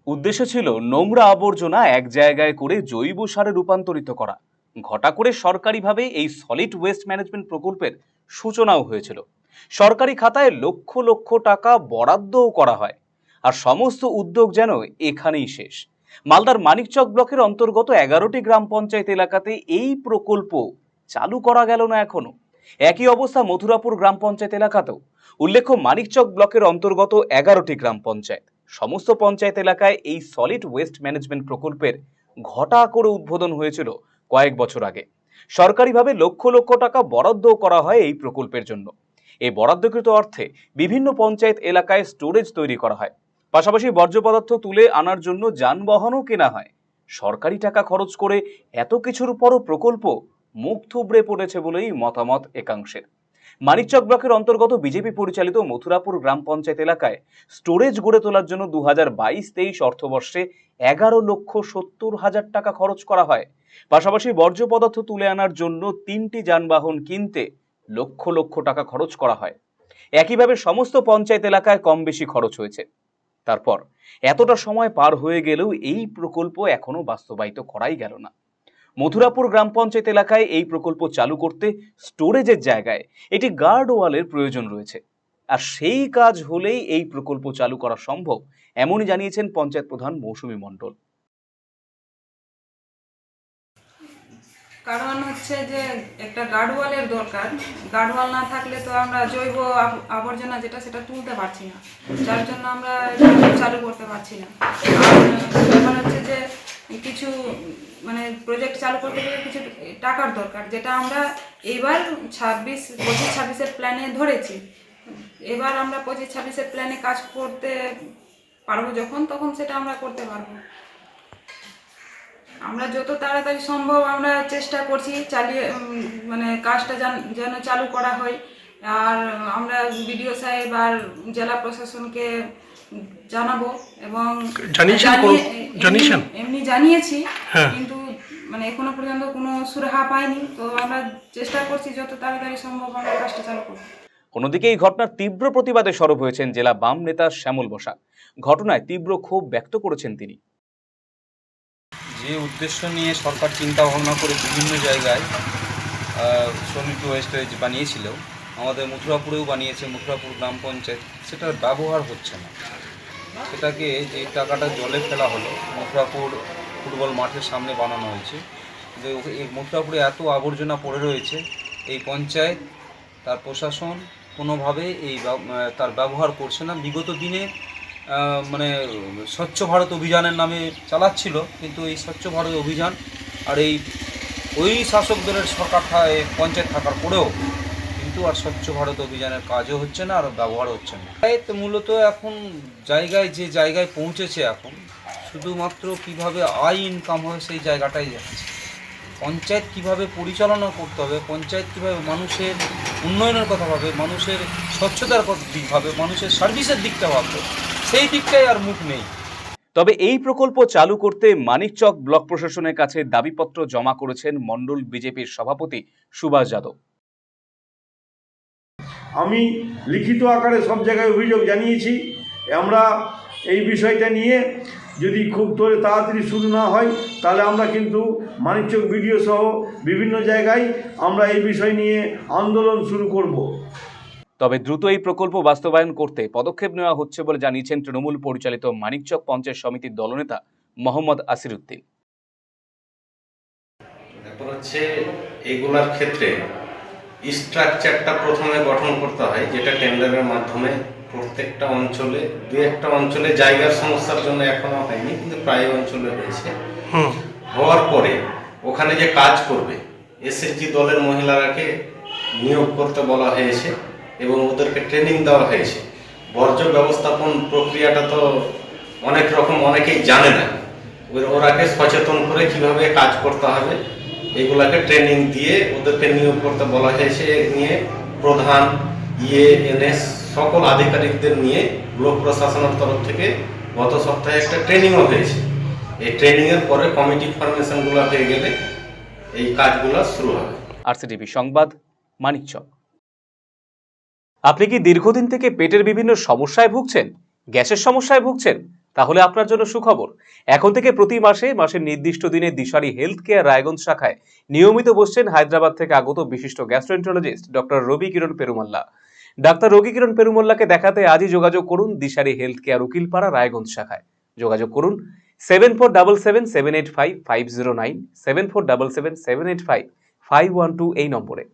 উদ্দেশ্য ছিল নোংরা আবর্জনা এক জায়গায় করে জৈব সারে রূপান্তরিত করা। ঘটা করে সরকারিভাবে এই সলিড ওয়েস্ট ম্যানেজমেন্ট প্রকল্পের সূচনাও হয়েছিল। সরকারি খাতায় লক্ষ লক্ষ টাকা বরাদ্দও করা হয়। আর সমস্ত উদ্যোগ যেন এখানেই শেষ। মালদার মানিকচক ব্লকের অন্তর্গত 11টি গ্রাম পঞ্চায়েত এলাকাতে এই প্রকল্প চালু করা গেল না এখনো। একই অবস্থা মথুরাপুর গ্রাম পঞ্চায়েত এলাকাতেও। উল্লেখ্য, মানিকচক ব্লকের অন্তর্গত 11টি গ্রাম পঞ্চায়েত, সমস্ত পঞ্চায়েত এলাকায় এই সলিড ওয়েস্ট ম্যানেজমেন্ট প্রকল্পের ঘটা করে উদ্বোধন হয়েছিল কয়েক বছর আগে। সরকারিভাবে লক্ষ লক্ষ টাকা বরাদ্দও করা হয় এই প্রকল্পের জন্য। এই বরাদ্দকৃত অর্থে বিভিন্ন পঞ্চায়েত এলাকায় স্টোরেজ তৈরি করা হয়, পাশাপাশি বর্জ্য পদার্থ তুলে আনার জন্য যানবাহনও কেনা হয়। সরকারি টাকা খরচ করে এত কিছুর পরও প্রকল্প মুখ থুবড়ে পড়েছে বলেই মতামত একাংশের। মানিকচক ব্লকের অন্তর্গত বিজেপি পরিচালিত মথুরাপুর গ্রাম পঞ্চায়েত এলাকায় স্টোরেজ গড়ে তোলার জন্য 2022-23 অর্থবর্ষে 11,70,000 টাকা খরচ করা হয়। পাশাপাশি বর্জ্য পদার্থ তুলে আনার জন্য 3টি যানবাহন কিনতে লক্ষ লক্ষ টাকা খরচ করা হয়। একইভাবে সমস্ত পঞ্চায়েত এলাকায় কম বেশি খরচ হয়েছে। তারপর এতটা সময় পার হয়ে গেলেও এই প্রকল্প এখনো বাস্তবায়িত করাই গেল না। মথুরাপুর গ্রাম পঞ্চায়েত এলাকায় এই প্রকল্প চালু করতে স্টোরেজের জায়গায় একটি গার্ড ওয়ালের প্রয়োজন রয়েছে। আর সেই কাজ হলেই এই প্রকল্প চালু করা সম্ভব, এমনই জানিয়েছেন পঞ্চায়েত প্রধান মৌসুমী মণ্ডল। কারণ হচ্ছে যে একটা গার্ডওয়ালের দরকার। গার্ডওয়াল না থাকলে তো আমরা জৈব আবর্জনা যেটা সেটা তুলতে পারছি না, যার জন্য আমরা চালু করতে পারছি না। আর ব্যাপার হচ্ছে যে কিছু প্রজেক্ট চালু করতে গেলে কিছু টাকার দরকার, যেটা আমরা এইবার 25-26-এর প্ল্যানে ধরেছি। এবার আমরা 25-26-এর প্ল্যানে কাজ করতে পারবো তখন সেটা আমরা করতে পারবো। আমরা যত তাড়াতাড়ি সম্ভব আমরা চেষ্টা করছি চালিয়ে কাজটা যেন চালু করা হয়। আর আমরা বিডিও সাহেব আর জেলা প্রশাসনকে জানাবো এবং এমনি জানিয়েছি, কিন্তু এখনো পর্যন্ত কোনো সুরাহা পাইনি। তো আমরা চেষ্টা করছি যত তাড়াতাড়ি সম্ভব আমরা কাজটা চালু করব। অন্যদিকে এই ঘটনার তীব্র প্রতিবাদে সরব হয়েছেন জেলা বাম নেতা শ্যামল বসাক। ঘটনায় তীব্র ক্ষোভ ব্যক্ত করেছেন তিনি। যে উদ্দেশ্য নিয়ে সরকার চিন্তা ভাবনা করে বিভিন্ন জায়গায় সলিড ওয়েস্টেজ বানিয়েছিল, আমাদের মথুরাপুরেও বানিয়েছে, মথুরাপুর গ্রাম পঞ্চায়েত, সেটার ব্যবহার হচ্ছে না। সেটাকে যে টাকাটা জলে ফেলা হলো, মথুরাপুর ফুটবল মাঠের সামনে বানানো হয়েছে, যে এই মথুরাপুরে এত আবর্জনা পড়ে রয়েছে, এই পঞ্চায়েত তার প্রশাসন কোনোভাবে তার ব্যবহার করছে না। বিগত দিনে স্বচ্ছ ভারত অভিযানের নামে চালাচ্ছিল, কিন্তু এই স্বচ্ছ ভারত অভিযান আর ওই শাসক দলের সরকার পঞ্চায়েত থাকার পরেও কিন্তু আর স্বচ্ছ ভারত অভিযানের কাজও হচ্ছে না, আর ব্যবহার হচ্ছে না। তো মূলত এখন যে জায়গায় পৌঁছেছে, এখন শুধুমাত্র কিভাবে আয় ইনকাম হয় সেই জায়গাটাই যাচ্ছে। পঞ্চায়েত কিভাবে পরিচালনা করতে হবে, পঞ্চায়েত কিভাবে মানুষের উন্নয়নের কথা ভাবে, মানুষের স্বচ্ছতার দিক ভাবে, মানুষের সার্ভিসের দিকটা ভাববে, সেই দিকটাই আর মুখ নেই। তবে এই প্রকল্প চালু করতে মানিকচক ব্লক প্রশাসনের কাছে দাবিপত্র জমা করেছেন মণ্ডল বিজেপির সভাপতি সুভাষ যাদব। আমি লিখিত আকারে সব জায়গায় অভিযোগ জানিয়েছি। আমরা এই বিষয়টা নিয়ে যদি খুব তাড়াতাড়ি শুরু না হয়, তাহলে আমরা কিন্তু মানিকচক বিডিও সহ বিভিন্ন জায়গায় আমরা এই বিষয় নিয়ে আন্দোলন শুরু করব। তবে দ্রুত এই প্রকল্প বাস্তবায়ন করতে পদক্ষেপ নেওয়া হচ্ছে বলে জানিয়েছেন তৃণমূল পরিচালিত মানিকচক পঞ্চায়েত সমিতির দলনেতা মোহাম্মদ আসিরউদ্দিন। ব্যাপার হচ্ছে এগুলার ক্ষেত্রে স্ট্রাকচারটা প্রথমে গঠন করতে হয়, যেটা টেন্ডারের মাধ্যমে প্রত্যেকটা অঞ্চলে, দু একটা অঞ্চলে জায়গার সমস্যার জন্য এখনো হয়নি, কিন্তু প্রায় অঞ্চলে হয়েছে। হওয়ার পরে ওখানে যে কাজ করবে এসএসজি দলের মহিলারাকে নিয়োগ করতে বলা হয়েছে এবং ওদেরকে ট্রেনিং দেওয়া হয়েছে। বর্জ্য ব্যবস্থাপন প্রক্রিয়াটা তো অনেক রকম, অনেকেই জানে না। ওরাকে সচেতন করে কিভাবে কাজ করতে হবে এগুলাকে ট্রেনিং দিয়ে ওদেরকে নিয়োগ করতে বলা হয়েছে। নিয়ে প্রধান, এনএস সকল আধিকারিকদের নিয়ে ব্লক প্রশাসনের তরফ থেকে গত সপ্তাহে একটা ট্রেনিংও হয়েছে। এই ট্রেনিংয়ের পরে কমিটি ফরমেশনগুলো হয়ে গেলে এই কাজগুলো শুরু হবে। আরসিটিভি সংবাদ, মানিকচক। আপনি কি দীর্ঘদিন থেকে পেটের বিভিন্ন সমস্যায় ভুগছেন? গ্যাসের সমস্যায় ভুগছেন? তাহলে আপনার জন্য সুখবর, এখন থেকে প্রতি মাসের নির্দিষ্ট দিনে দিশারি হেলথ কেয়ার রায়গঞ্জ শাখায় নিয়মিত বসছেন হায়দ্রাবাদ থেকে আগত বিশিষ্ট গ্যাস্ট্রোএন্টারোলজিস্ট ডক্টর রবি কিরণ পেরুমাল্লা। ডাক্তার রবি কিরণ পেরুমাল্লাকে দেখাতে আজই যোগাযোগ করুন দিশারি হেলথ কেয়ার উকিলপাড়া রায়গঞ্জ শাখায়। যোগাযোগ করুন 7477785509, 7477785512 এই নম্বরে।